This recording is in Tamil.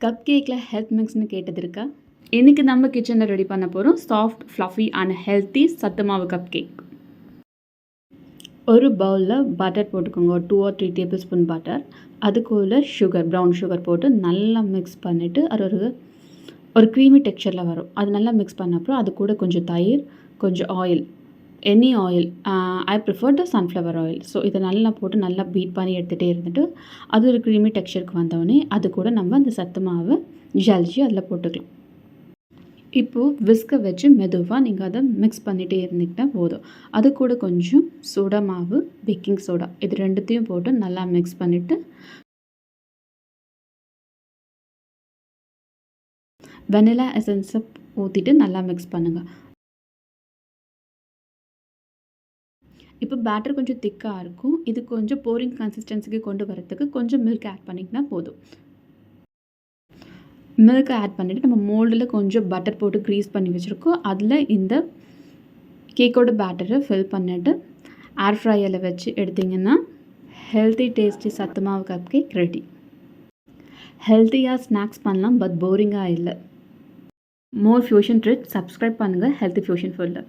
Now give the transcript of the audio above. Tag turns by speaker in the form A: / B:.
A: கப் கேக்கில் ஹெல்த் மிக்ஸ்னு கேட்டது இருக்கா? இன்றைக்கி நம்ம கிச்சனில் ரெடி பண்ண போகிறோம் சாஃப்ட் ஃப்ளஃபி அண்ட் ஹெல்த்தி சத்து மாவு கப் கேக். ஒரு பவுலில் பட்டர் போட்டுக்கோங்க, ஒரு 2 or 3 டேபிள் ஸ்பூன் பட்டர். அதுக்குள்ளே சுகர், ப்ரௌன் சுகர் போட்டு நல்லா மிக்ஸ் பண்ணிவிட்டு அது ஒரு க்ரீமி டெக்ஸ்சரில் வரும். அது நல்லா மிக்ஸ் பண்ண அப்புறம் அது கூட கொஞ்சம் தயிர், கொஞ்சம் oil, any oil, I prefer to sunflower oil. So இதை நல்லா போட்டு நல்லா பீட் பண்ணி எடுத்துகிட்டே இருந்துட்டு அது ஒரு க்ரீமி டெக்ஸ்சருக்கு வந்தோடனே அது கூட நம்ம அந்த சத்து மாவை ஜலிச்சு அதில் போட்டுக்கலாம். இப்போது விஸ்கை வச்சு மெதுவாக நீங்கள் அதை மிக்ஸ் பண்ணிகிட்டே இருந்தீங்கன்னா போதும். அது கூட கொஞ்சம் சோடா மாவு, பேக்கிங் சோடா, இது ரெண்டுத்தையும் போட்டு நல்லா மிக்ஸ் பண்ணிவிட்டு வெனிலா எசன்ஸை ஊற்றிட்டு நல்லா மிக்ஸ் பண்ணுங்கள். இப்போ பேட்டர் கொஞ்சம் திக்காக இருக்கும். இது கொஞ்சம் போரிங் கன்சிஸ்டன்சிக்கு கொண்டு வரத்துக்கு கொஞ்சம் மில்க் ஆட் பண்ணிங்கன்னா போதும். மில்க் ஆட் பண்ணிவிட்டு நம்ம மோல்டில் கொஞ்சம் பட்டர் போட்டு க்ரீஸ் பண்ணி வச்சுருக்கோம். அதில் இந்த கேக்கோட பேட்டரை ஃபில் பண்ணிவிட்டு ஏர் ஃப்ரையரில் வச்சு எடுத்திங்கன்னா ஹெல்த்தி டேஸ்டி சத்து மாவு கப் கேக் ரெடி. ஹெல்த்தியாக ஸ்நாக்ஸ் பண்ணலாம், பட் போரிங்காக இல்லை. மோர் ஃபியூஷன் ட்ரிக் சப்ஸ்கிரைப் பண்ணுங்கள் ஹெல்த்தி ஃபியூஷன் ஃபுல்ல.